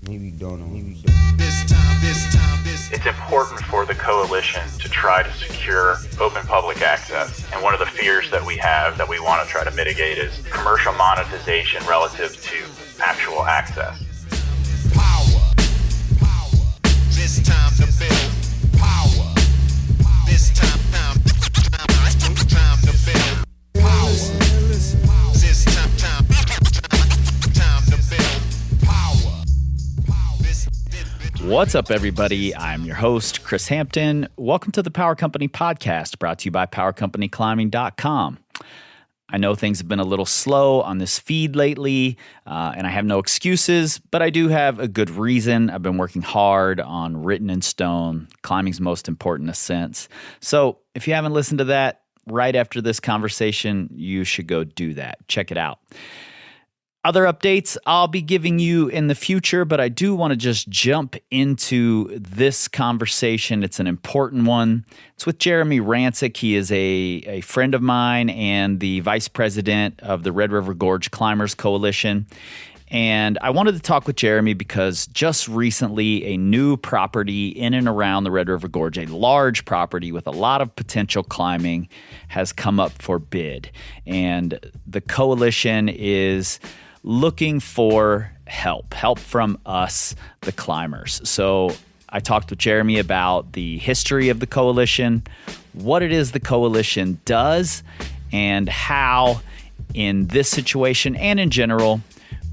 Maybe don't know. It's important for the coalition to try to secure open public access. And one of the fears that we have that we want to try to mitigate is commercial monetization relative to actual access. Power. This time to build power. This time to build power. This time to build power. What's up, everybody? I'm your host, Chris Hampton. Welcome to the Power Company Podcast, brought to you by PowerCompanyClimbing.com. I know things have been a little slow on this feed lately, and I have no excuses, but I do have a good reason. I've been working hard on Written in Stone, climbing's most important ascents. So if you haven't listened to that, right after this conversation, you should go do that. Check it out. Other updates I'll be giving you in the future, but I do want to just jump into this conversation. It's an important one. It's with Jereme Ransick. He is a friend of mine and the vice president of the Red River Gorge Climbers Coalition. And I wanted to talk with Jereme because just recently a new property in and around the Red River Gorge, a large property with a lot of potential climbing, has come up for bid. And the coalition is looking for help from us, the climbers. So I talked with Jereme about the history of the coalition, what it is the coalition does, and how in this situation and in general,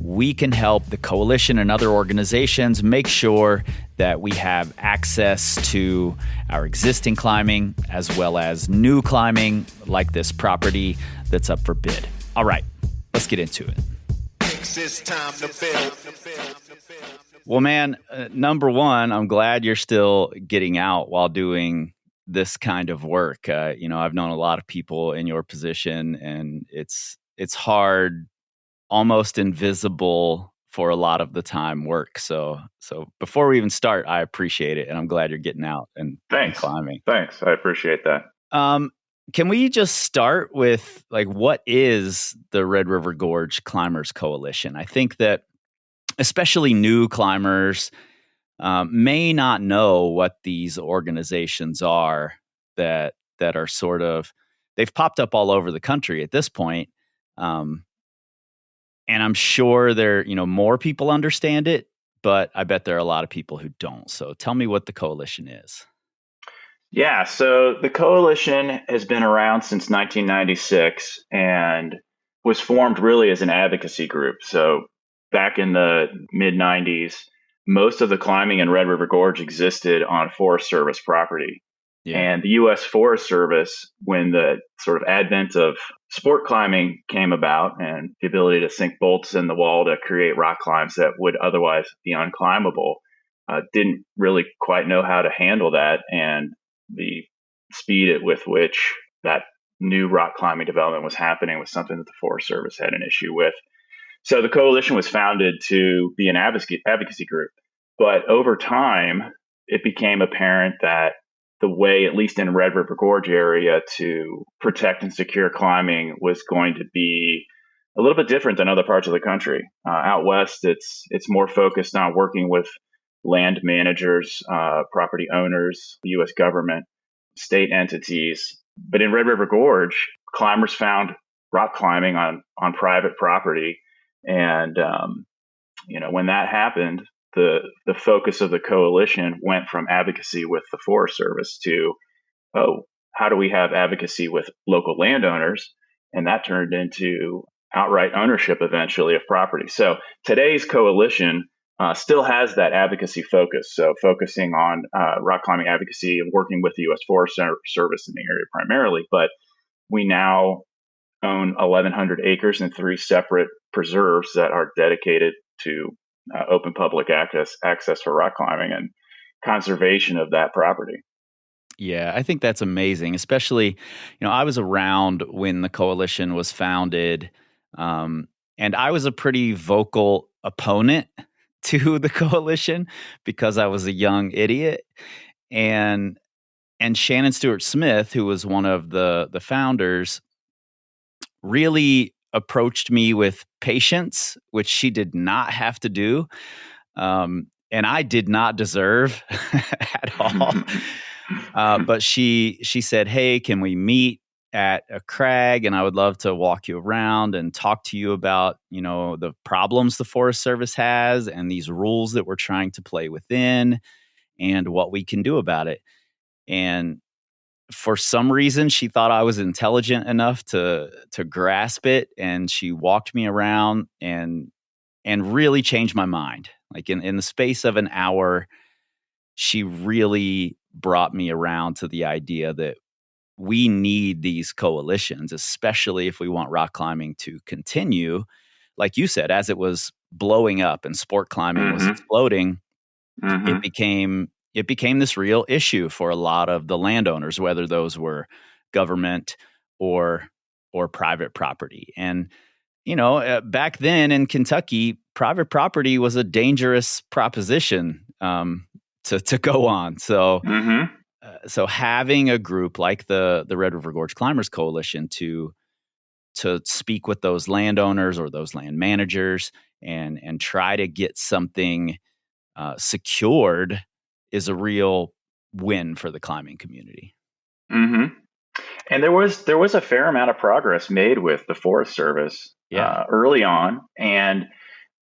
we can help the coalition and other organizations make sure that we have access to our existing climbing as well as new climbing like this property that's up for bid. All right, let's get into it. It's time to build. Well, man, number one, I'm glad you're still getting out while doing this kind of work. I've known a lot of people in your position, and it's hard, almost invisible for a lot of the time work. So before we even start, I appreciate it, and I'm glad you're getting out and climbing. Thanks. I appreciate that. Can we just start with, what is the Red River Gorge Climbers Coalition? I think that especially new climbers may not know what these organizations are that are sort of, they've popped up all over the country at this point. And I'm sure more people understand it, but I bet there are a lot of people who don't. So tell me what the coalition is. Yeah, so the coalition has been around since 1996 and was formed really as an advocacy group. So back in the mid-90s, most of the climbing in Red River Gorge existed on Forest Service property. Yeah. And the U.S. Forest Service, when the sort of advent of sport climbing came about and the ability to sink bolts in the wall to create rock climbs that would otherwise be unclimbable, didn't really quite know how to handle that. And the speed with which that new rock climbing development was happening was something that the Forest Service had an issue with. So the coalition was founded to be an advocacy group. But over time, it became apparent that the way, at least in Red River Gorge area, to protect and secure climbing was going to be a little bit different than other parts of the country. Out west, it's more focused on working with land managers, property owners, the U.S. government, state entities. But in Red River Gorge, climbers found rock climbing on private property. And, when that happened, the focus of the coalition went from advocacy with the Forest Service to, how do we have advocacy with local landowners? And that turned into outright ownership eventually of property. So today's coalition still has that advocacy focus. So focusing on rock climbing advocacy and working with the U.S. Forest Service in the area primarily. But we now own 1,100 acres and 3 separate preserves that are dedicated to open public access for rock climbing and conservation of that property. Yeah, I think that's amazing. Especially, I was around when the coalition was founded, and I was a pretty vocal opponent to the coalition because I was a young idiot. And Shannon Stewart Smith, who was one of the founders, really approached me with patience, which she did not have to do. And I did not deserve at all. But she said, "Hey, can we meet at a crag? And I would love to walk you around and talk to you about, the problems the Forest Service has and these rules that we're trying to play within and what we can do about it." And for some reason, she thought I was intelligent enough to grasp it, and she walked me around and really changed my mind. Like in the space of an hour, she really brought me around to the idea that we need these coalitions, especially if we want rock climbing to continue. Like you said, as it was blowing up and sport climbing was exploding, it became this real issue for a lot of the landowners, whether those were government or private property. And back then in Kentucky, private property was a dangerous proposition to go on. So, so having a group like the Red River Gorge Climbers Coalition to speak with those landowners or those land managers and try to get something secured is a real win for the climbing community. And there was a fair amount of progress made with the Forest Service early on. And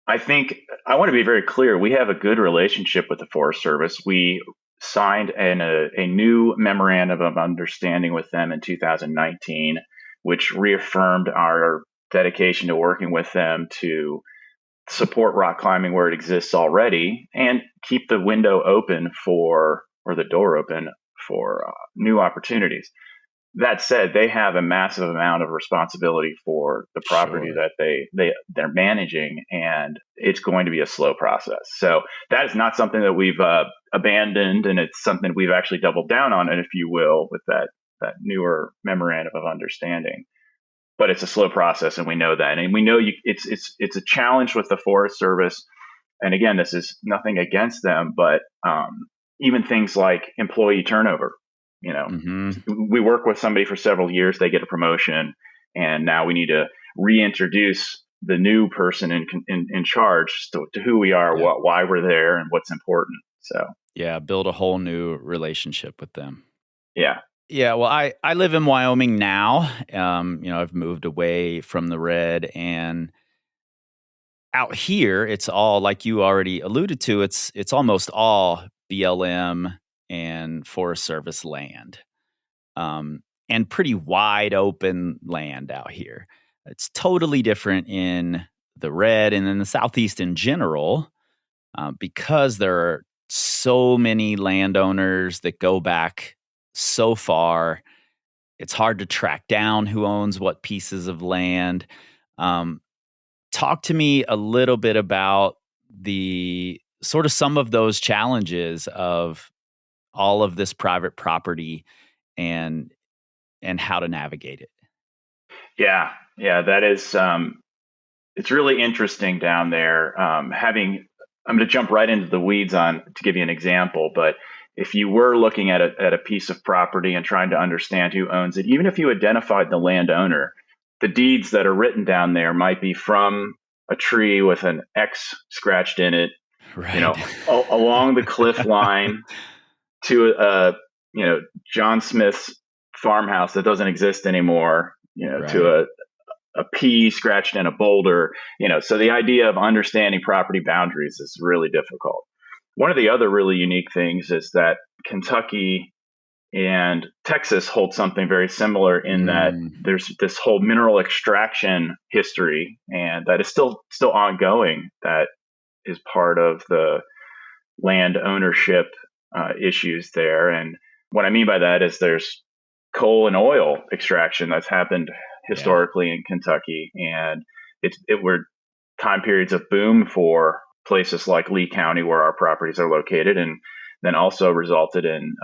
I think I want to be very clear. We have a good relationship with the Forest Service. We signed a new memorandum of understanding with them in 2019, which reaffirmed our dedication to working with them to support rock climbing where it exists already and keep the window open or the door open for new opportunities. That said, they have a massive amount of responsibility for the property that they're managing, and it's going to be a slow process. So that is not something that we've abandoned, and it's something we've actually doubled down on, and if you will, with that newer memorandum of understanding. But it's a slow process, and we know that, and we know it's a challenge with the Forest Service. And again, this is nothing against them, but even things like employee turnover. We work with somebody for several years, they get a promotion, and now we need to reintroduce the new person in charge to who we are, why we're there, and what's important. So build a whole new relationship with them. Yeah, well, I live in Wyoming now. I've moved away from the red, and out here it's all, like you already alluded to, it's almost all BLM and Forest Service land, and pretty wide open land out here. It's totally different in the red and in the Southeast in general, because there are so many landowners that go back so far. It's hard to track down who owns what pieces of land. Talk to me a little bit about the sort of some of those challenges of all of this private property and how to navigate it. Yeah, that is, it's really interesting down there. I'm going to jump right into the weeds to give you an example, but if you were looking at a piece of property and trying to understand who owns it, even if you identified the landowner, the deeds that are written down there might be from a tree with an X scratched in it, along the cliff line to John Smith's farmhouse that doesn't exist anymore, to a P scratched in a boulder, so the idea of understanding property boundaries is really difficult. One of the other really unique things is that Kentucky and Texas hold something very similar in that there's this whole mineral extraction history, and that is still ongoing. That is part of the land ownership issues there. And what I mean by that is there's coal and oil extraction that's happened historically in Kentucky, and it were time periods of boom for places like Lee County, where our properties are located, and then also resulted in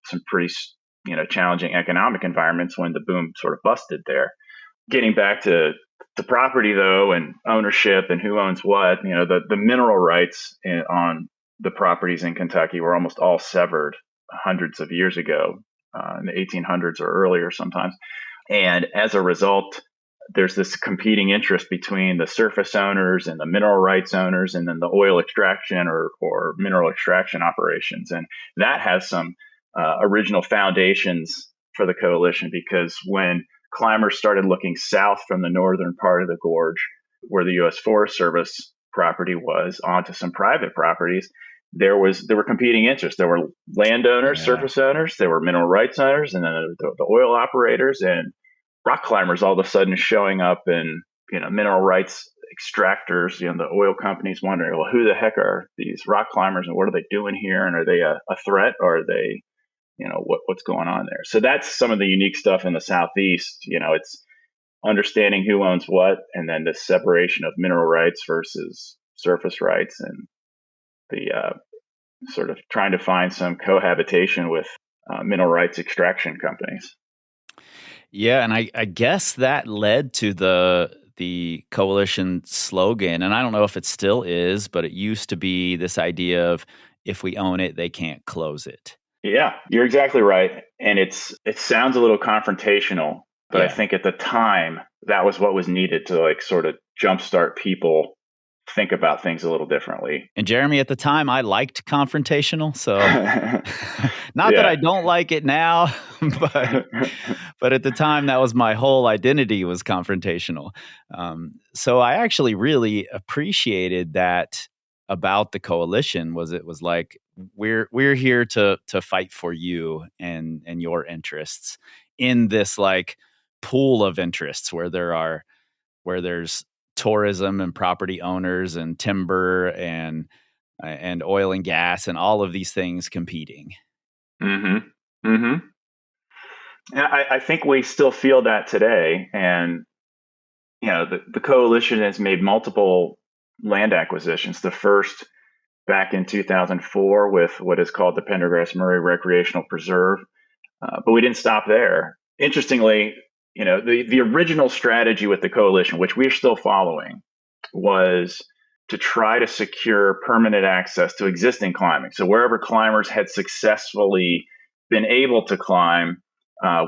some pretty challenging economic environments when the boom sort of busted there. Getting back to the property though, and ownership and who owns what, the mineral rights on the properties in Kentucky were almost all severed hundreds of years ago, in the 1800s or earlier sometimes. And as a result, there's this competing interest between the surface owners and the mineral rights owners, and then the oil extraction or mineral extraction operations. And that has some original foundations for the coalition, because when climbers started looking south from the northern part of the gorge, where the U.S. Forest Service property was, onto some private properties, there were competing interests. There were landowners, surface owners, there were mineral rights owners, and then the oil operators, and rock climbers all of a sudden showing up, and mineral rights extractors, the oil companies wondering, well, who the heck are these rock climbers, and what are they doing here, and are they a threat, or are they, what's going on there? So that's some of the unique stuff in the Southeast. It's understanding who owns what, and then the separation of mineral rights versus surface rights, and the sort of trying to find some cohabitation with mineral rights extraction companies. Yeah, and I guess that led to the coalition slogan, and I don't know if it still is, but it used to be this idea of, if we own it, they can't close it. Yeah, you're exactly right. And it sounds a little confrontational, but I think at the time that was what was needed to sort of jumpstart people think about things a little differently. And Jereme, at the time, I liked confrontational, so not that I don't like it now, but at the time, that was my whole identity, was confrontational. So I actually really appreciated that about the coalition. It was like, we're here to fight for you and your interests in this pool of interests where there's tourism and property owners and timber and oil and gas and all of these things competing. Mm-hmm. Mm-hmm. And I think we still feel that today. And, the coalition has made multiple land acquisitions. The first back in 2004 with what is called the Pendergrass Murray Recreational Preserve. But we didn't stop there. Interestingly, the original strategy with the coalition, which we're still following, was to try to secure permanent access to existing climbing. So wherever climbers had successfully been able to climb,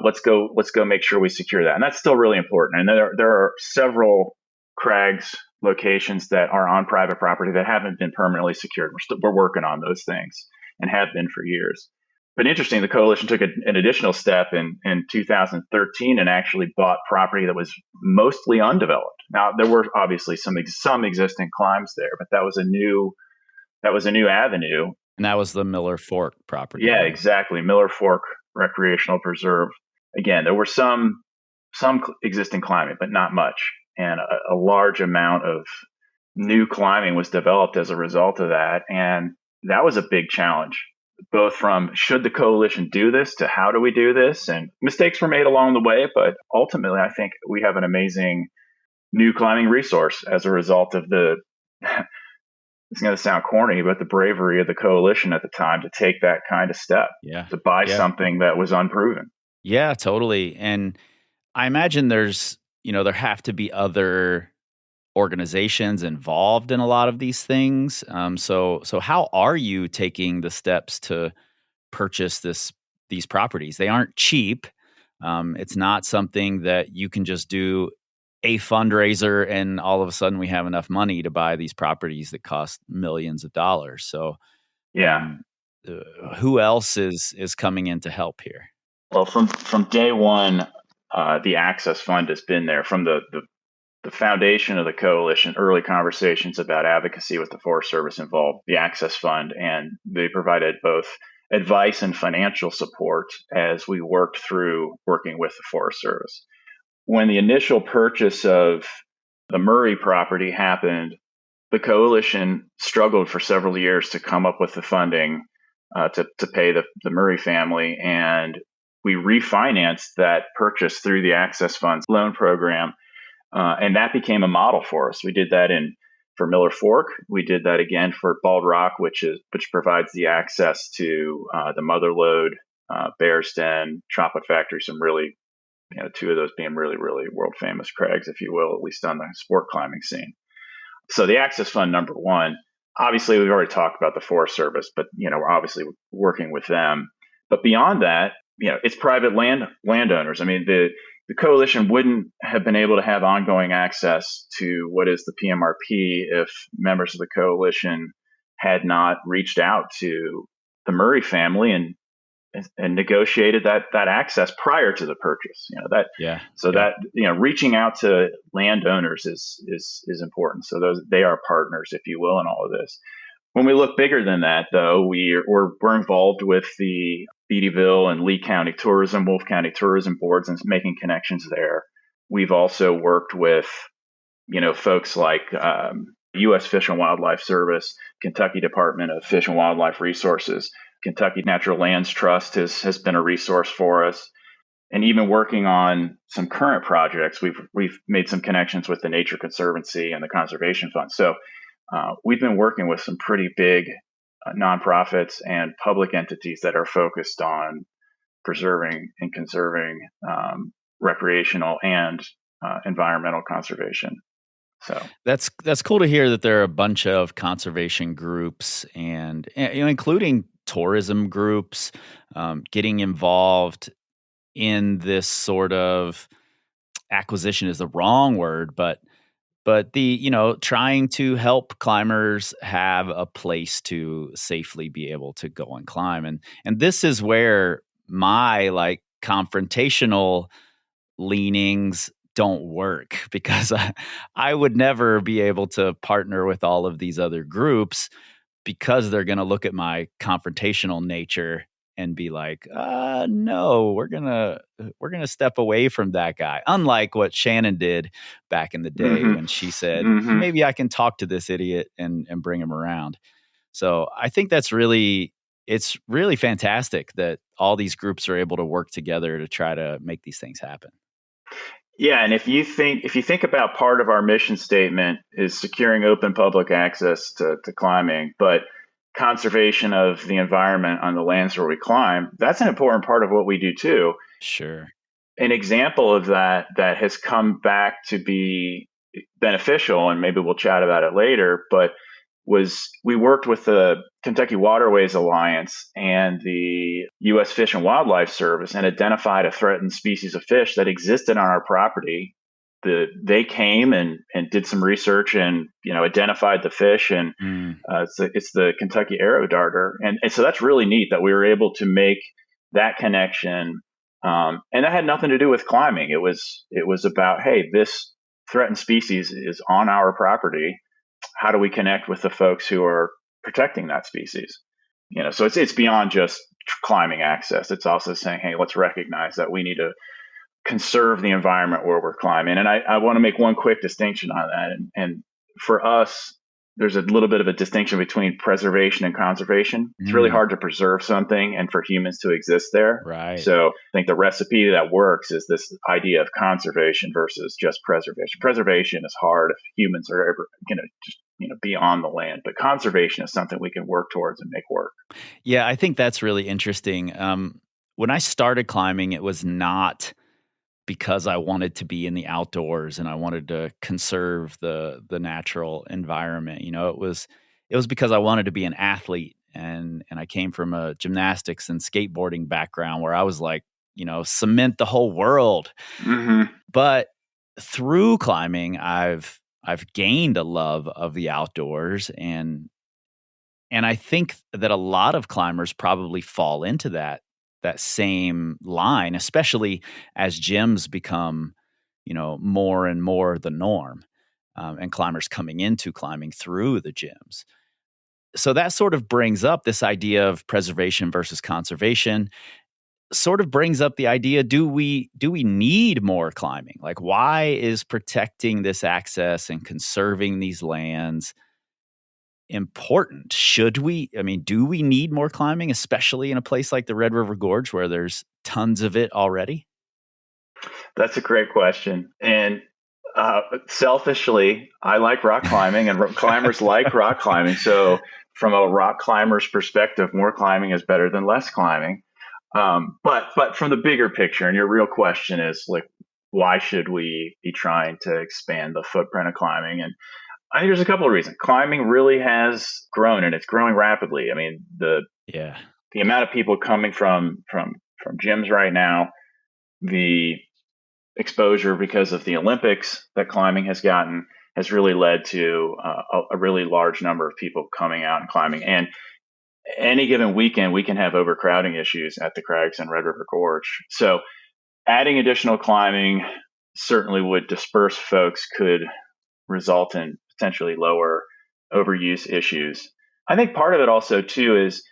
let's go make sure we secure that. And that's still really important. And there are several crags locations that are on private property that haven't been permanently secured. We're working on those things and have been for years. But interesting, the coalition took an additional step in 2013 and actually bought property that was mostly undeveloped. Now, there were obviously some existing climbs there, but that was a new avenue. And that was the Miller Fork property. Yeah, exactly. Miller Fork Recreational Preserve. Again, there were some existing climbing, but not much. And a large amount of new climbing was developed as a result of that. And that was a big challenge, both from should the coalition do this to how do we do this? And mistakes were made along the way, but ultimately I think we have an amazing new climbing resource as a result of it's going to sound corny, but the bravery of the coalition at the time to take that kind of step, to buy something that was unproven. Yeah, totally. And I imagine there have to be other organizations involved in a lot of these things. So how are you taking the steps to purchase these properties? They aren't cheap. It's not something that you can just do a fundraiser and all of a sudden we have enough money to buy these properties that cost millions of dollars. So who else is coming in to help here? Well, from day one, the Access Fund has been there from the foundation of the coalition. Early conversations about advocacy with the Forest Service involved the Access Fund, and they provided both advice and financial support as we worked through working with the Forest Service. When the initial purchase of the Murray property happened, the coalition struggled for several years to come up with the funding to pay the Murray family, and we refinanced that purchase through the Access Fund's loan program. And that became a model for us. We did that for Miller Fork. We did that again for Bald Rock, which provides the access to the Mother Lode, Bear's Den, Chocolate Factory, some really, two of those being really, really world famous crags, if you will, at least on the sport climbing scene. So the Access Fund, number one, obviously we've already talked about the Forest Service, but we're obviously working with them. But beyond that, it's private landowners. I mean, the the coalition wouldn't have been able to have ongoing access to what is the PMRP if members of the coalition had not reached out to the Murray family and negotiated that access prior to the purchase. That reaching out to landowners is important. So they are partners, if you will, in all of this. When we look bigger than that, though, we're involved with the Beattyville and Lee County Tourism, Wolfe County Tourism boards, and making connections there. We've also worked with, folks like U.S. Fish and Wildlife Service, Kentucky Department of Fish and Wildlife Resources, Kentucky Natural Lands Trust has been a resource for us. And even working on some current projects, we've made some connections with the Nature Conservancy and the Conservation Fund. So we've been working with some pretty big nonprofits and public entities that are focused on preserving and conserving recreational and environmental conservation. So that's cool to hear that there are a bunch of conservation groups and including tourism groups getting involved in this sort of acquisition is the wrong word, but the trying to help climbers have a place to safely be able to go and climb, and this is where my confrontational leanings don't work, because I would never be able to partner with all of these other groups because they're going to look at my confrontational nature and be like, no, we're gonna step away from that guy. Unlike what Shannon did back in the day when she said, maybe I can talk to this idiot and bring him around. So I think it's really fantastic that all these groups are able to work together to try to make these things happen. Yeah, and if you think about part of our mission statement is securing open public access to climbing, but conservation of the environment on the lands where we climb, that's an important part of what we do too. Sure. An example of that has come back to be beneficial, and maybe we'll chat about it later, but we worked with the Kentucky Waterways Alliance and the U.S. Fish and Wildlife Service and identified a threatened species of fish that existed on our property. They came and did some research and identified the fish, and it's the Kentucky arrow darter, and so that's really neat that we were able to make that connection, and that had nothing to do with climbing. It was about, hey, this threatened species is on our property. How do we connect with the folks who are protecting that species? So it's beyond just climbing access. It's also saying, hey, let's recognize that we need to conserve the environment where we're climbing. And I want to make one quick distinction on that. And for us, there's a little bit of a distinction between preservation and conservation. It's really hard to preserve something and for humans to exist there. Right. So I think the recipe that works is this idea of conservation versus just preservation. Preservation is hard if humans are ever going to just be on the land, but conservation is something we can work towards and make work. Yeah, I think that's really interesting. When I started climbing, it was not because I wanted to be in the outdoors and I wanted to conserve the natural environment. It was because I wanted to be an athlete, and I came from a gymnastics and skateboarding background where I was like, cement the whole world. But through climbing, I've gained a love of the outdoors, and I think that a lot of climbers probably fall into that same line, especially as gyms become, more and more the norm, and climbers coming into climbing through the gyms. So that sort of brings up this idea of preservation versus conservation. Sort of brings up the idea: do we need more climbing? Like, why is protecting this access and conserving these lands important? Do we need more climbing, especially in a place like the Red River Gorge where there's tons of it already? That's a great question. And selfishly, I like rock climbing, and climbers like rock climbing. So from a rock climber's perspective, more climbing is better than less climbing. But from the bigger picture, and your real question is like, why should we be trying to expand the footprint of climbing? And I think there's a couple of reasons. Climbing really has grown, and it's growing rapidly. I mean, the amount of people coming from gyms right now, the exposure because of the Olympics that climbing has gotten has really led to a really large number of people coming out and climbing. And any given weekend, we can have overcrowding issues at the crags and Red River Gorge. So adding additional climbing certainly would disperse folks, could result in potentially lower overuse issues. I think part of it also, too, is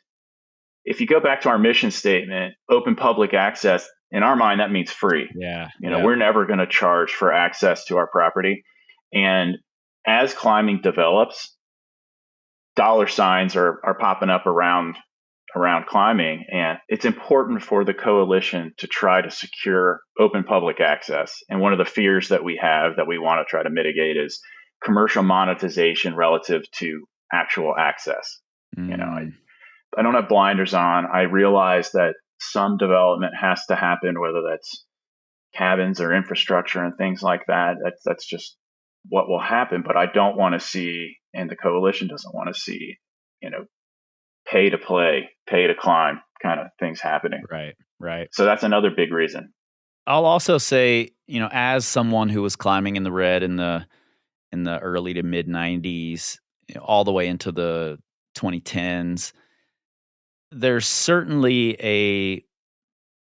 if you go back to our mission statement, open public access, in our mind, that means free. Yeah. We're never going to charge for access to our property. And as climbing develops, dollar signs are popping up around climbing. And it's important for the coalition to try to secure open public access. And one of the fears that we have that we want to try to mitigate is commercial monetization relative to actual access. I don't have blinders on. I realize that some development has to happen, whether that's cabins or infrastructure and things like that. That's just what will happen. But I don't want to see, and the coalition doesn't want to see, pay to play, pay to climb kind of things happening. Right. So that's another big reason. I'll also say, as someone who was climbing in the red in the early to mid 90s, all the way into the 2010s, there's certainly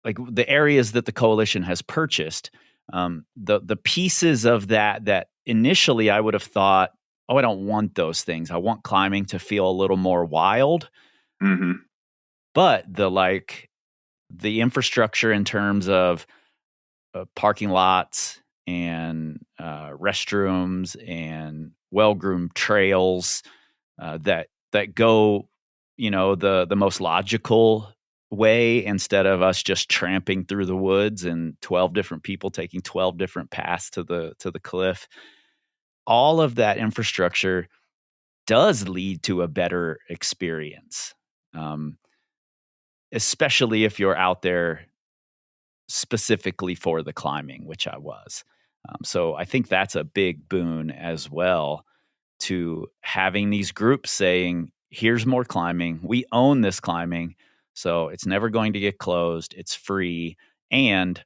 the areas that the coalition has purchased, the pieces of that initially I would have thought, I don't want those things. I want climbing to feel a little more wild. Mm-hmm. But the infrastructure in terms of parking lots and restrooms and well-groomed trails that go, the most logical way, instead of us just tramping through the woods and 12 different people taking 12 different paths to the cliff. All of that infrastructure does lead to a better experience, especially if you're out there specifically for the climbing, which I was. So I think that's a big boon as well, to having these groups saying, here's more climbing. We own this climbing, so it's never going to get closed. It's free, and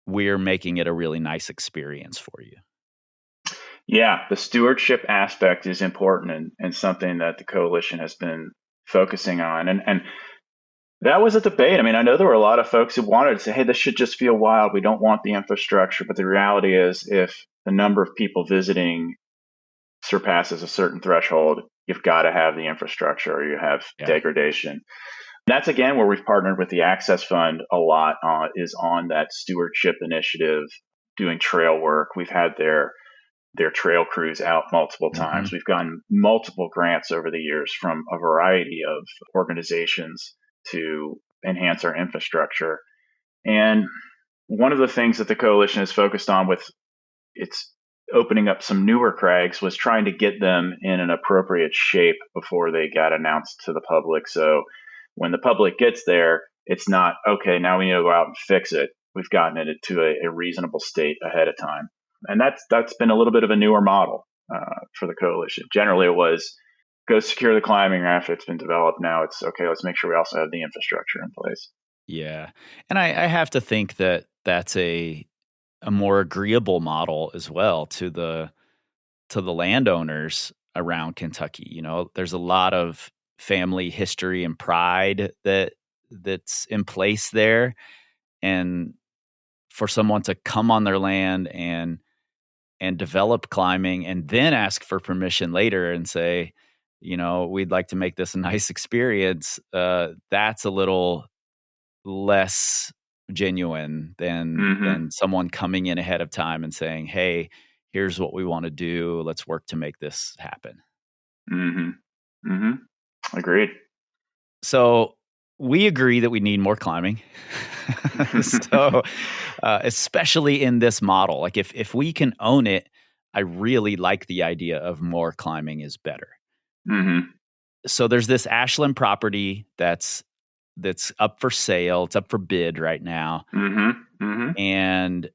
we're making it a really nice experience for you. Yeah, the stewardship aspect is important and something that the coalition has been focusing on. And that was a debate. I mean, I know there were a lot of folks who wanted to say, hey, this should just feel wild. We don't want the infrastructure. But the reality is, if the number of people visiting surpasses a certain threshold, you've got to have the infrastructure or you have degradation. That's, again, where we've partnered with the Access Fund a lot, is on that stewardship initiative, doing trail work. We've had their trail crews out multiple times. Mm-hmm. We've gotten multiple grants over the years from a variety of organizations to enhance our infrastructure. And one of the things that the coalition is focused on with its opening up some newer crags was trying to get them in an appropriate shape before they got announced to the public. So when the public gets there, it's not, okay, now we need to go out and fix it. We've gotten it to a reasonable state ahead of time. And that's been a little bit of a newer model for the coalition. Generally, it was go secure the climbing after it's been developed. Now it's, okay, let's make sure we also have the infrastructure in place. Yeah. And I have to think that that's a more agreeable model as well to the landowners around Kentucky. There's a lot of family history and pride that's in place there. And for someone to come on their land and develop climbing and then ask for permission later and say, we'd like to make this a nice experience, that's a little less genuine than someone coming in ahead of time and saying, hey, here's what we want to do. Let's work to make this happen. Mm-hmm. Mm-hmm. Agreed. So we agree that we need more climbing. So, especially in this model, like if we can own it, I really like the idea of more climbing is better. Mm-hmm. So there's this Ashland property that's up for sale. It's up for bid right now. Mm-hmm. Mm-hmm. And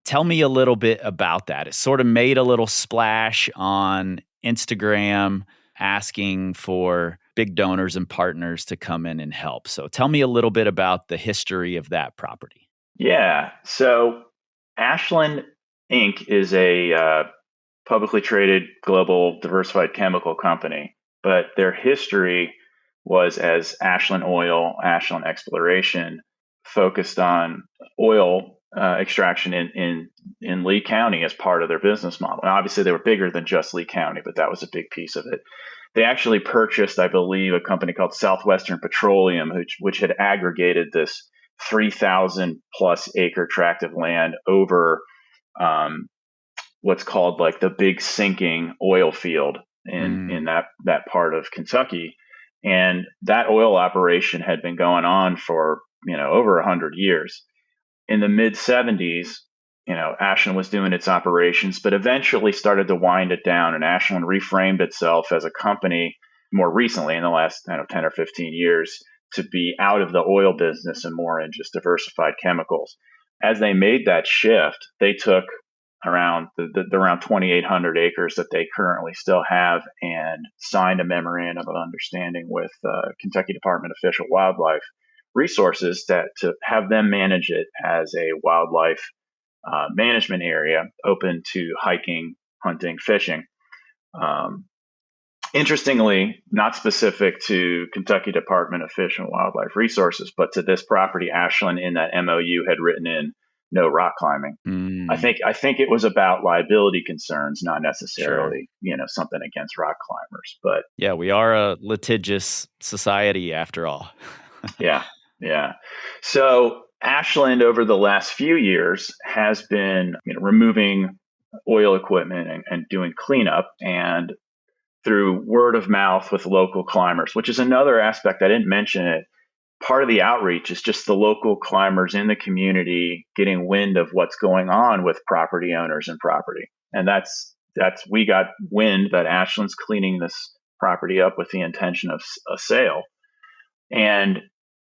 tell me a little bit about that. It sort of made a little splash on Instagram, asking for big donors and partners to come in and help. So tell me a little bit about the history of that property. Yeah. So Ashland Inc. is a publicly traded global diversified chemical company, but their history was as Ashland Oil, Ashland Exploration, focused on oil extraction in Lee County as part of their business model. And obviously, they were bigger than just Lee County, but that was a big piece of it. They actually purchased, I believe, a company called Southwestern Petroleum, which had aggregated this 3,000 plus acre tract of land over what's called like the big sinking oil field in that part of Kentucky. And that oil operation had been going on for, over 100 years. In the mid 70s, Ashland was doing its operations, but eventually started to wind it down. And Ashland reframed itself as a company more recently in the last 10 or 15 years to be out of the oil business and more in just diversified chemicals. As they made that shift, they took around around 2,800 acres that they currently still have and signed a memorandum of understanding with Kentucky Department of Fish and Wildlife Resources to have them manage it as a wildlife management area open to hiking, hunting, fishing. Interestingly, not specific to Kentucky Department of Fish and Wildlife Resources, but to this property, Ashland in that MOU had written in no rock climbing. I think it was about liability concerns, not necessarily, something against rock climbers. But yeah, we are a litigious society after all. Yeah. So Ashland over the last few years has been removing oil equipment and doing cleanup, and through word of mouth with local climbers, which is another aspect I didn't mention it. Part of the outreach is just the local climbers in the community getting wind of what's going on with property owners and property. And that's we got wind that Ashland's cleaning this property up with the intention of a sale. And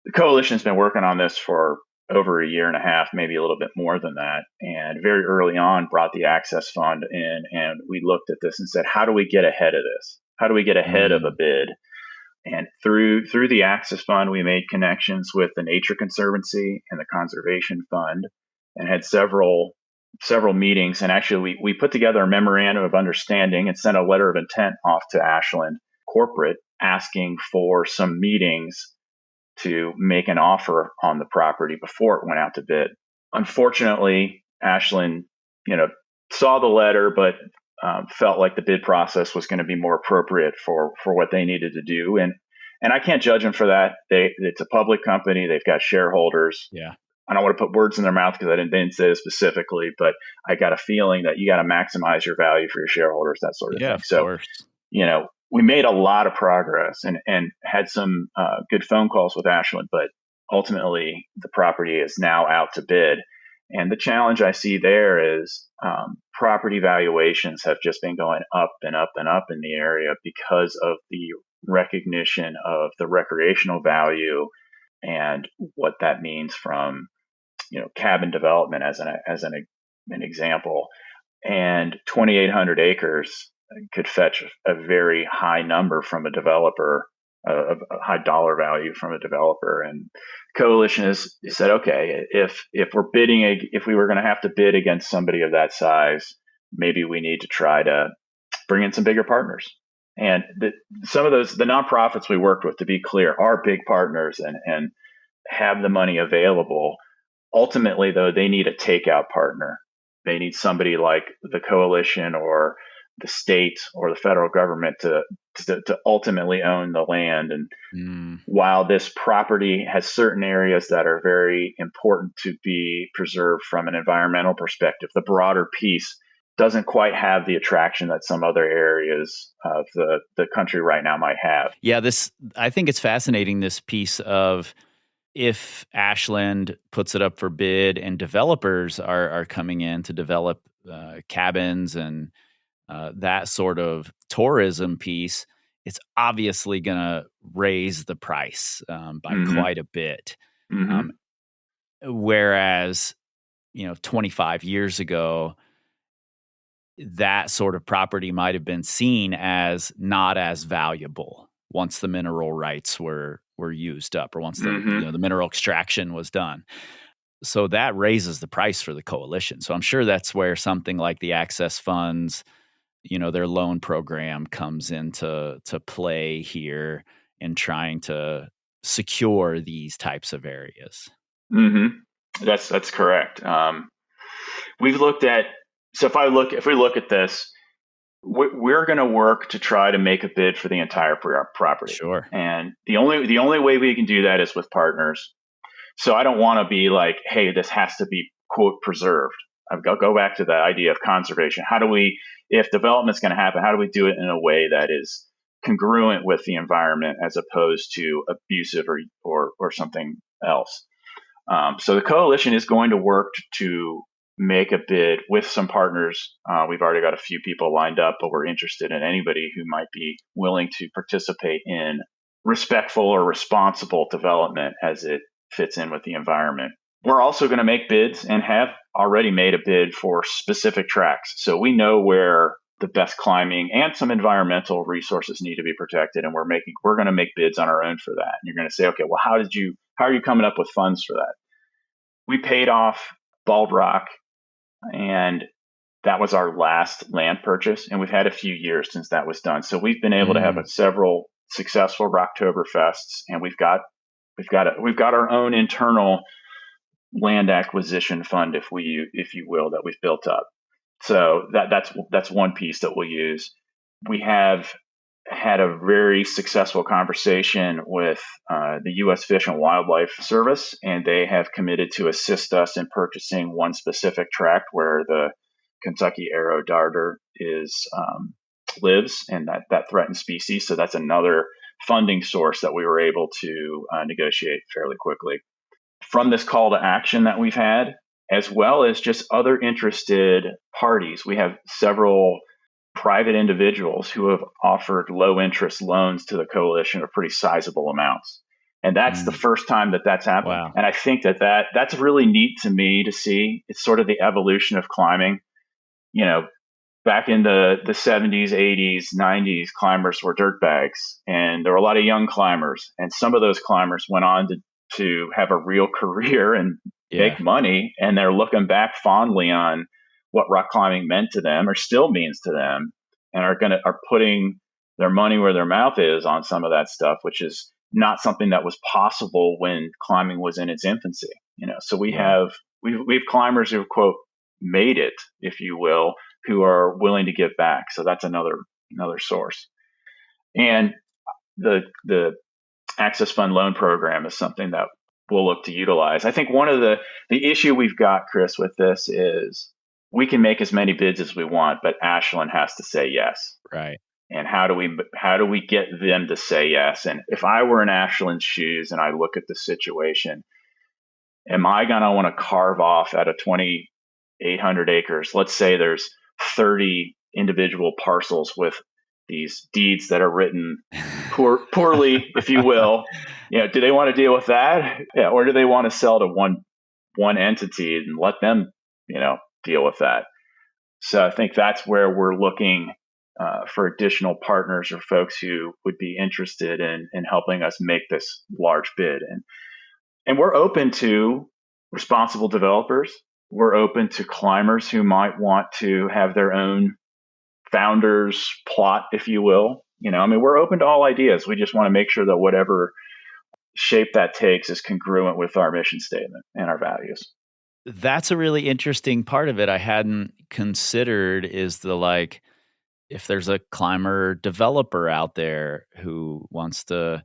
the coalition's been working on this for over a year and a half, maybe a little bit more than that. And very early on brought the Access Fund in, and we looked at this and said, how do we get ahead of this? How do we get ahead of a bid? And through the Access Fund, we made connections with the Nature Conservancy and the Conservation Fund, and had several meetings. And actually, we put together a memorandum of understanding and sent a letter of intent off to Ashland corporate asking for some meetings to make an offer on the property before it went out to bid. Unfortunately, Ashland, saw the letter, but felt like the bid process was going to be more appropriate for what they needed to do. And I can't judge them for that. It's a public company. They've got shareholders. Yeah. I don't want to put words in their mouth because I didn't say it specifically, but I got a feeling that you got to maximize your value for your shareholders, that sort of thing. Of course. We made a lot of progress and had some good phone calls with Ashland, but ultimately the property is now out to bid. And the challenge I see there is property valuations have just been going up and up and up in the area because of the recognition of the recreational value and what that means from, cabin development as an example. And 2,800 acres could fetch a very high number from a developer, a high dollar value from a developer. And Coalition has said, okay, if we were going to have to bid against somebody of that size, maybe we need to try to bring in some bigger partners. And some of the nonprofits we worked with, to be clear, are big partners and have the money available. Ultimately, though, they need a takeout partner. They need somebody like the Coalition or the state or the federal government to ultimately own the land. And while this property has certain areas that are very important to be preserved from an environmental perspective, the broader piece doesn't quite have the attraction that some other areas of the country right now might have. Yeah, I think it's fascinating, this piece of if Ashland puts it up for bid and developers are coming in to develop cabins and that sort of tourism piece, it's obviously going to raise the price by quite a bit. Whereas, 25 years ago, that sort of property might have been seen as not as valuable once the mineral rights were used up, or once the mineral extraction was done. So that raises the price for the coalition. So I'm sure that's where something like the access funds, their loan program comes into play here in trying to secure these types of areas. Mm-hmm. That's correct. We've looked at, so if we look at this, we're going to work to try to make a bid for the entire property. Sure. And the only way we can do that is with partners. So I don't want to be like, hey, this has to be quote preserved. I'll go back to the idea of conservation. How do we, if development's going to happen, how do we do it in a way that is congruent with the environment as opposed to abusive or something else? So the coalition is going to work to make a bid with some partners. We've already got a few people lined up, but we're interested in anybody who might be willing to participate in respectful or responsible development as it fits in with the environment. We're also going to make bids and have already made a bid for specific tracts. So we know where the best climbing and some environmental resources need to be protected. And we're going to make bids on our own for that. And you're going to say, okay, well, how are you coming up with funds for that? We paid off Bald Rock, and that was our last land purchase. And we've had a few years since that was done. So we've been able to have several successful Rocktoberfests, and we've got our own internal land acquisition fund, if you will, that we've built up. So that's one piece that we'll use. We have had a very successful conversation with the U.S. Fish and Wildlife Service, and they have committed to assist us in purchasing one specific tract where the Kentucky arrow darter lives, and that threatened species. So that's another funding source that we were able to negotiate fairly quickly. From this call to action that we've had, as well as just other interested parties, we have several private individuals who have offered low interest loans to the coalition of pretty sizable amounts. And that's the first time that's happened. Wow. And I think that's really neat to me to see. It's sort of the evolution of climbing. Back in the 70s, 80s, 90s, climbers were dirtbags, and there were a lot of young climbers. And some of those climbers went on to have a real career and make money. And they're looking back fondly on what rock climbing meant to them or still means to them, and are putting their money where their mouth is on some of that stuff, which is not something that was possible when climbing was in its infancy. So we have climbers who quote made it, if you will, who are willing to give back. So that's another source. And the Access Fund loan program is something that we'll look to utilize. I think one of the issue we've got, Chris, with this is we can make as many bids as we want, but Ashland has to say yes. Right. And how do we get them to say yes? And if I were in Ashland's shoes and I look at the situation, am I going to want to carve off out of 2,800 acres? Let's say there's 30 individual parcels with these deeds that are written poorly, if you will. Do they want to deal with that? Yeah, or do they want to sell to one entity and let them, deal with that? So I think that's where we're looking for additional partners or folks who would be interested in helping us make this large bid. And we're open to responsible developers. We're open to climbers who might want to have their own founders plot, if you will. We're open to all ideas. We just want to make sure that whatever shape that takes is congruent with our mission statement and our values. That's a really interesting part of it I hadn't considered, is if there's a climber developer out there who wants to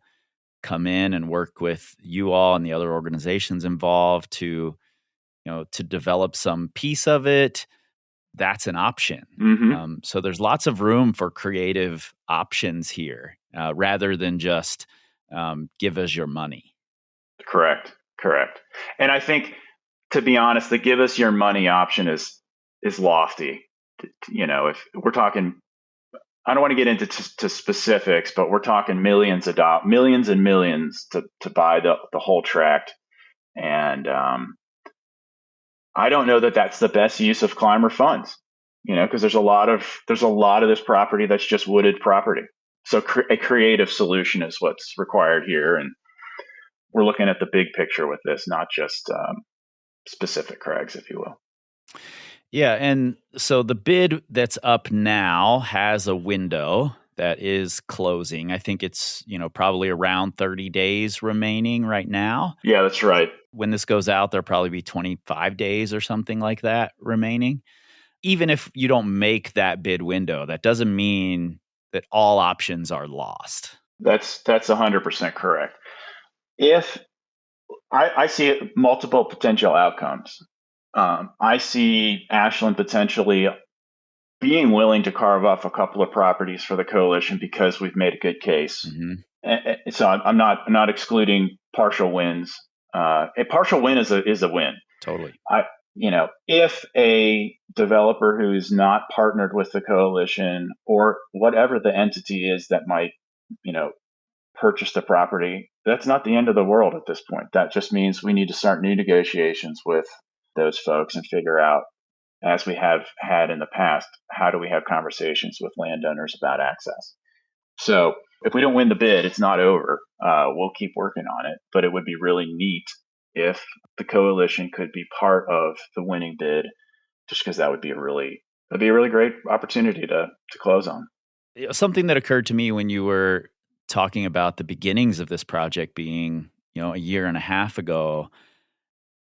come in and work with you all and the other organizations involved to develop some piece of it, that's an option. Mm-hmm. So there's lots of room for creative options here, rather than just give us your money. Correct. And I think, to be honest, the give us your money option is lofty. If we're talking, I don't want to get into to specifics, but we're talking millions and millions to buy the whole tract. And I don't know that that's the best use of climber funds, because there's a lot of this property that's just wooded property. So a creative solution is what's required here. And we're looking at the big picture with this, not just specific crags, if you will. Yeah. And so the bid that's up now has a window that is closing. I think it's, probably around 30 days remaining right now. Yeah, that's right. When this goes out, there'll probably be 25 days or something like that remaining. Even if you don't make that bid window, that doesn't mean that all options are lost. That's 100% correct. If I see multiple potential outcomes, I see Ashland potentially being willing to carve off a couple of properties for the coalition because we've made a good case. Mm-hmm. So I'm not excluding partial wins. A partial win is a win. Totally. If a developer who's not partnered with the coalition or whatever the entity is that might, purchase the property, that's not the end of the world at this point. That just means we need to start new negotiations with those folks and figure out, as we have had in the past, how do we have conversations with landowners about access? So if we don't win the bid, it's not over. We'll keep working on it, but it would be really neat if the coalition could be part of the winning bid, just because that'd be a really great opportunity to close on. Something that occurred to me when you were talking about the beginnings of this project being, a year and a half ago,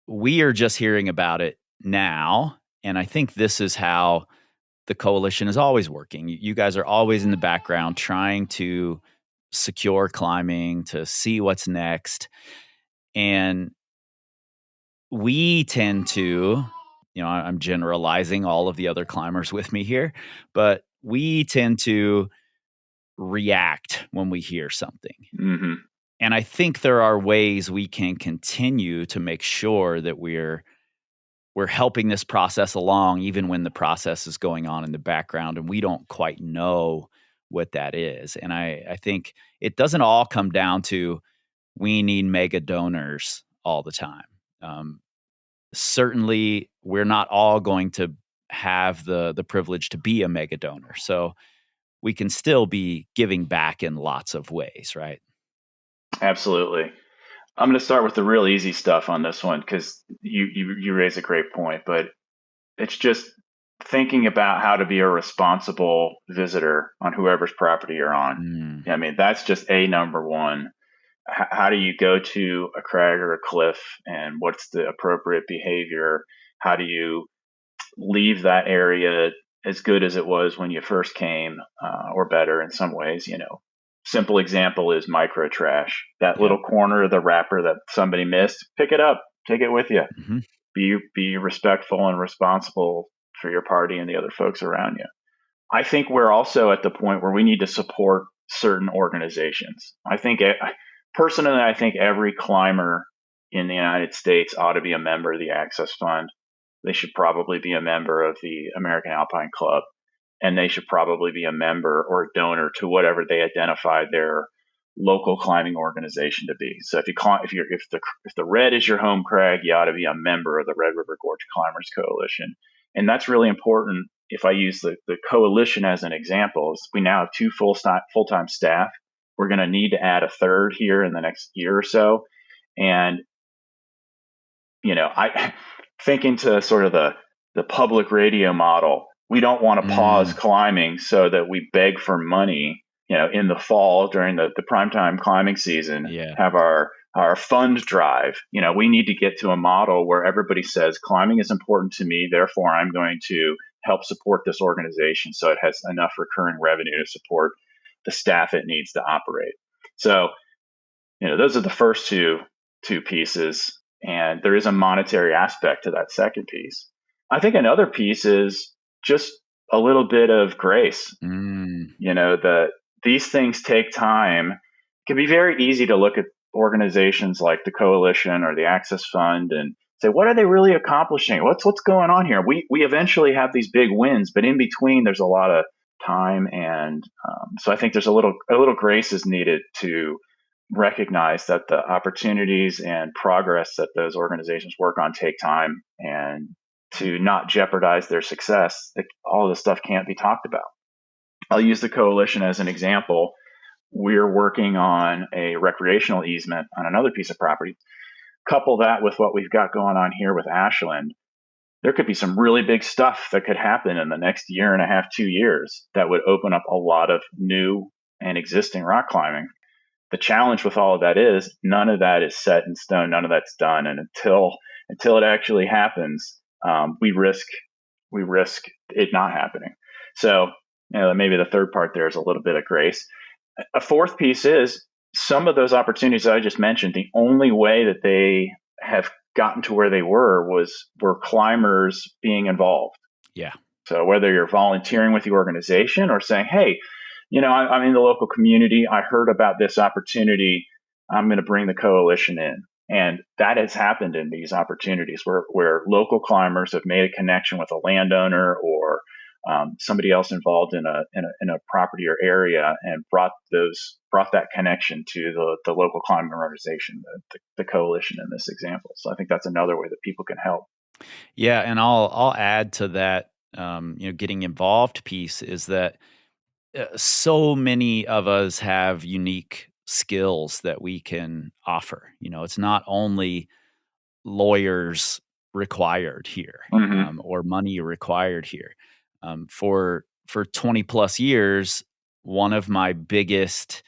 we are just hearing about it now. And I think this is how the coalition is always working. You guys are always in the background trying to secure climbing, to see what's next. And we tend to, I'm generalizing all of the other climbers with me here, but we tend to react when we hear something. Mm-hmm. And I think there are ways we can continue to make sure that we're helping this process along, even when the process is going on in the background and we don't quite know what that is. And I think it doesn't all come down to we need mega donors all the time. Certainly, we're not all going to have the privilege to be a mega donor. So we can still be giving back in lots of ways, right? Absolutely. I'm going to start with the real easy stuff on this one because you raise a great point, but it's just thinking about how to be a responsible visitor on whoever's property you're on. I mean, that's just number one. How do you go to a crag or a cliff, and what's the appropriate behavior? How do you leave that area as good as it was when you first came, or better in some ways? Simple example is micro trash. That little corner of the wrapper that somebody missed, pick it up, take it with you. Mm-hmm. Be respectful and responsible for your party and the other folks around you. I think we're also at the point where we need to support certain organizations. I think every climber in the United States ought to be a member of the Access Fund. They should probably be a member of the American Alpine Club. And they should probably be a member or a donor to whatever they identify their local climbing organization to be. So if the Red is your home crag, you ought to be a member of the Red River Gorge Climbers Coalition. And that's really important. If I use the coalition as an example, we now have 2 full-time staff. We're going to need to add a third here in the next year or so. And, I think into sort of the public radio model. We don't want to pause climbing so that we beg for money, in the fall during the primetime climbing season, have our fund drive. We need to get to a model where everybody says climbing is important to me. Therefore, I'm going to help support this organization so it has enough recurring revenue to support the staff it needs to operate. So, those are the first two pieces. And there is a monetary aspect to that second piece. I think another piece is just a little bit of grace. These things take time. It can be very easy to look at organizations like the Coalition or the Access Fund and say, what are they really accomplishing? What's going on here? We eventually have these big wins, but in between there's a lot of time, and so I think there's a little grace is needed to recognize that the opportunities and progress that those organizations work on take time, and to not jeopardize their success, all this stuff can't be talked about. I'll use the Coalition as an example. We're working on a recreational easement on another piece of property. couple that with what we've got going on here with Ashland, there could be some really big stuff that could happen in the next year and a half, 2 years that would open up a lot of new and existing rock climbing. The challenge with all of that is none of that is set in stone. None of that's done. And until it actually happens, we risk it not happening. So maybe the third part there is a little bit of grace. A fourth piece is some of those opportunities that I just mentioned, the only way that they have gotten to where they were climbers being involved. Yeah. So whether you're volunteering with the organization or saying, hey, I'm in the local community. I heard about this opportunity. I'm going to bring the coalition in. And that has happened in these opportunities where local climbers have made a connection with a landowner or somebody else involved in a property or area and brought that connection to the local climbing organization, the coalition in this example. So I think that's another way that people can help. Yeah, and I'll add to that. Getting involved piece is that so many of us have unique skills that we can offer. It's not only lawyers required here or money required here. For 20 plus years, one of my biggest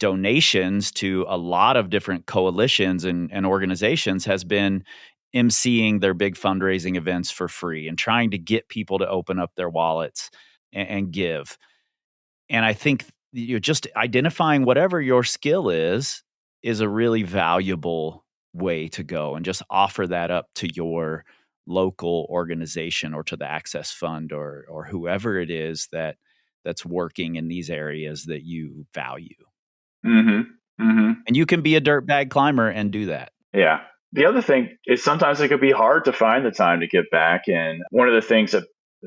donations to a lot of different coalitions and organizations has been emceeing their big fundraising events for free and trying to get people to open up their wallets and give. And I think just identifying whatever your skill is a really valuable way to go and just offer that up to your local organization or to the Access Fund or whoever it is that's working in these areas that you value. And you can be a dirtbag climber and do that. Yeah. The other thing is sometimes it could be hard to find the time to give back. And one of the things that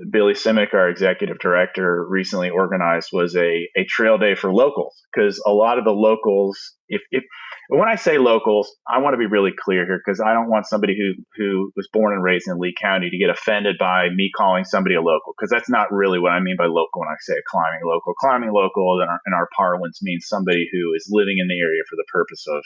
Billy Simic, our executive director, recently organized was a trail day for locals, because a lot of the locals, if when I say locals, I want to be really clear here, because I don't want somebody who was born and raised in Lee County to get offended by me calling somebody a local, because that's not really what I mean by local when I say a climbing local. Climbing local in our parlance means somebody who is living in the area for the purpose of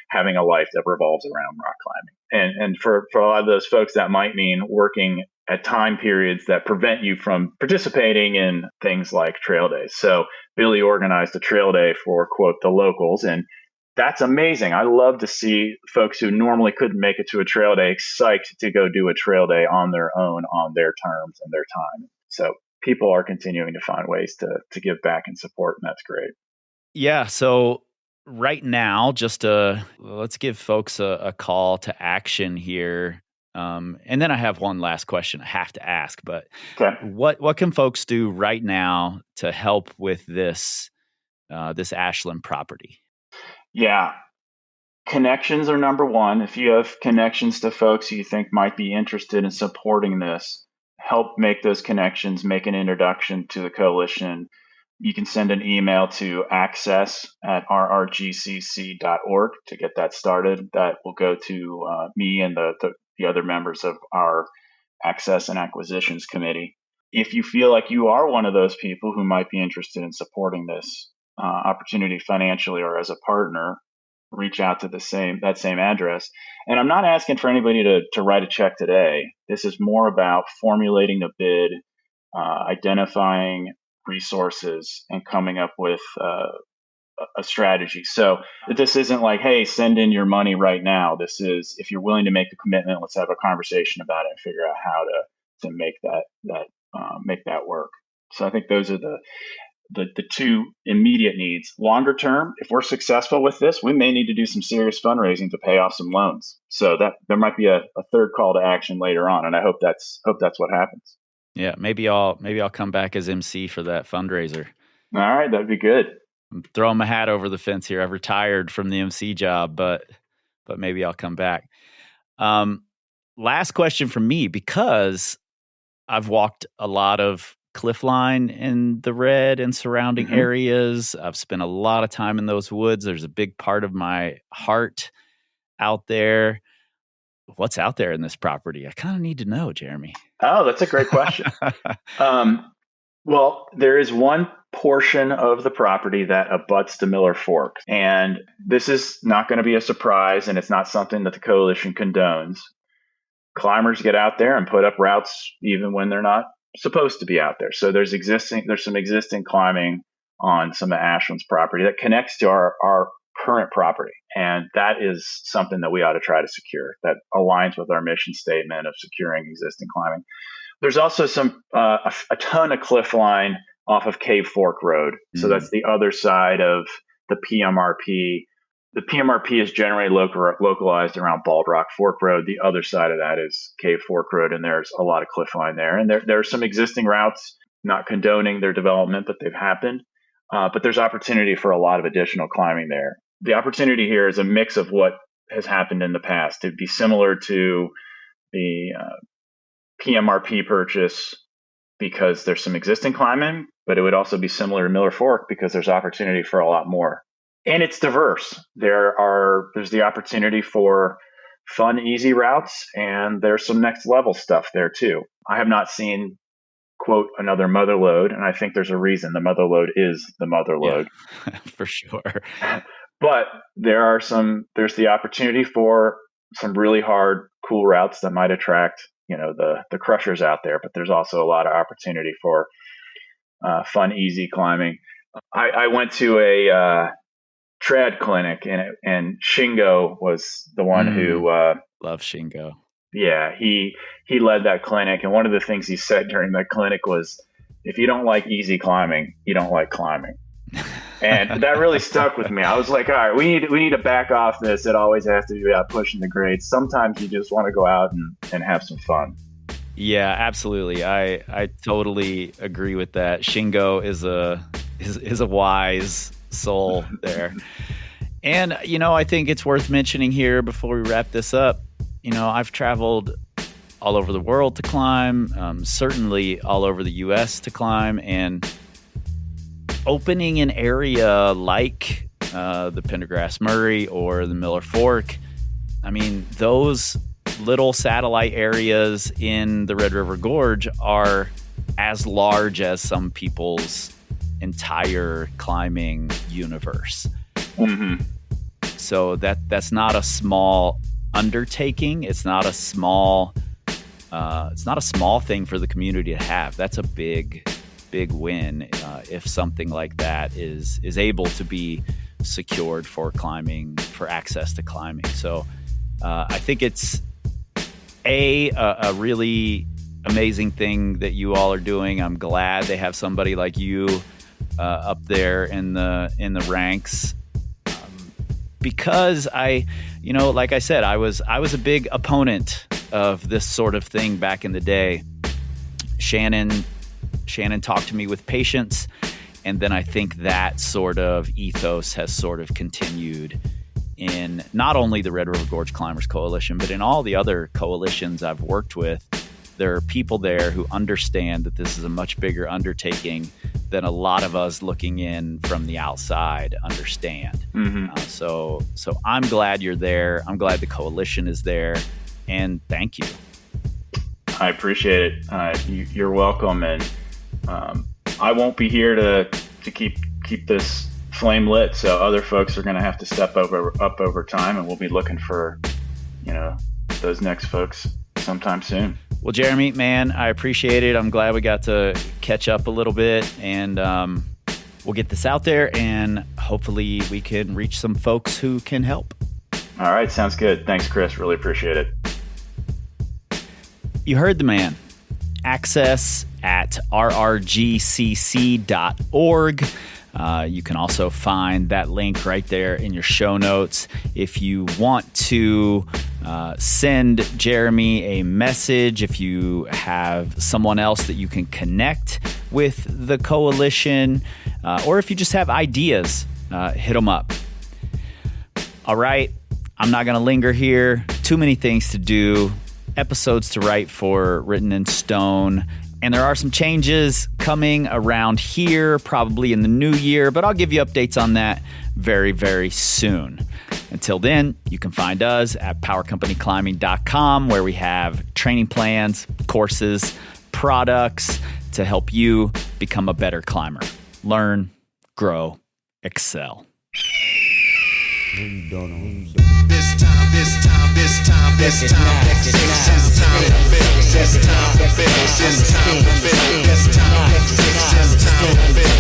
having a life that revolves around rock climbing. And for a lot of those folks, that might mean working at time periods that prevent you from participating in things like trail days. So Billy organized a trail day for, quote, the locals. And that's amazing. I love to see folks who normally couldn't make it to a trail day psyched to go do a trail day on their own, on their terms and their time. So people are continuing to find ways to give back and support, and that's great. Yeah. So right now, let's give folks a call to action here. And then I have one last question I have to ask, but okay. What can folks do right now to help with this Ashland property? Yeah. Connections are number one. If you have connections to folks who you think might be interested in supporting this, help make those connections, make an introduction to the coalition. You can send an email to access@rrgcc.org to get that started. That will go to me and the other members of our Access and Acquisitions Committee. If you feel like you are one of those people who might be interested in supporting this opportunity financially or as a partner, reach out to that same address. And I'm not asking for anybody to write a check today. This is more about formulating a bid, identifying resources, and coming up with a strategy. So this isn't like, hey, send in your money right now. This is, if you're willing to make a commitment, let's have a conversation about it and figure out how to make that work. So I think those are the two immediate needs. Longer term, if we're successful with this, we may need to do some serious fundraising to pay off some loans. So that there might be a third call to action later on, and I hope that's what happens. Yeah, maybe I'll come back as MC for that fundraiser. All right, that'd be good. I'm throwing my hat over the fence here. I've retired from the MC job, but maybe I'll come back. Last question from me, because I've walked a lot of cliffline in the Red and surrounding areas. I've spent a lot of time in those woods. There's a big part of my heart out there. What's out there in this property? I kind of need to know, Jereme. Oh, that's a great question. Well, there is one portion of the property that abuts the Miller Fork. And this is not going to be a surprise, and it's not something that the coalition condones. Climbers get out there and put up routes even when they're not supposed to be out there. So there's some existing climbing on some of Ashland's property that connects to our current property. And that is something that we ought to try to secure, that aligns with our mission statement of securing existing climbing. There's also a ton of cliffline off of Cave Fork Road. So that's the other side of the PMRP. The PMRP is generally localized around Bald Rock Fork Road. The other side of that is Cave Fork Road, and there's a lot of cliffline there. And there are some existing routes, not condoning their development, but they've happened. But there's opportunity for a lot of additional climbing there. The opportunity here is a mix of what has happened in the past. It'd be similar to the PMRP purchase because there's some existing climbing, but it would also be similar to Miller Fork because there's opportunity for a lot more. And it's diverse. There's the opportunity for fun, easy routes, and there's some next level stuff there too. I have not seen, quote, another mother lode, and I think there's a reason the mother lode is the mother lode. Yeah, for sure. But there's the opportunity for some really hard, cool routes that might attract, the crushers out there. But there's also a lot of opportunity for fun, easy climbing. I went to a trad clinic, and Shingo was the one who love Shingo. Yeah, he led that clinic, and one of the things he said during that clinic was, "If you don't like easy climbing, you don't like climbing." And that really stuck with me. I was like, all right, we need to back off this. It always has to be about pushing the grades. Sometimes you just want to go out and have some fun. Yeah, absolutely. I totally agree with that. Shingo is a wise soul there. And, I think it's worth mentioning here before we wrap this up, I've traveled all over the world to climb, certainly all over the U.S. to climb, and opening an area like the Pendergrass Murray or the Miller Fork, those little satellite areas in the Red River Gorge are as large as some people's entire climbing universe. Mm-hmm. So that's not a small undertaking. It's not a small thing for the community to have. That's a big win if something like that is able to be secured for climbing, for access to climbing. So I think it's a really amazing thing that you all are doing. I'm glad they have somebody like you up there in the ranks, because like I said, I was a big opponent of this sort of thing back in the day. Shannon talked to me with patience, and then I think that sort of ethos has sort of continued in not only the Red River Gorge Climbers Coalition, but in all the other coalitions I've worked with. There are people there who understand that this is a much bigger undertaking than a lot of us looking in from the outside understand. Mm-hmm. So I'm glad you're there. I'm glad the coalition is there, and thank you. I appreciate it. You're welcome, and I won't be here to keep this flame lit. So other folks are going to have to step up over time, and we'll be looking for those next folks sometime soon. Well, Jereme, man, I appreciate it. I'm glad we got to catch up a little bit, and we'll get this out there, and hopefully we can reach some folks who can help. All right, sounds good. Thanks, Chris. Really appreciate it. You heard the man. Access at rrgcc.org. You can also find that link right there in your show notes. If you want to send Jereme a message, if you have someone else that you can connect with the coalition, or if you just have ideas, hit them up. All right, I'm not going to linger here. Too many things to do, episodes to write for Written in Stone. And there are some changes coming around here, probably in the new year, but I'll give you updates on that very, very soon. Until then, you can find us at powercompanyclimbing.com, where we have training plans, courses, products to help you become a better climber. learn, grow, excel. Maybe you don't know. This time to fix. This time to fix. This time to fix. This time to fix. This time to fix. This time to fix.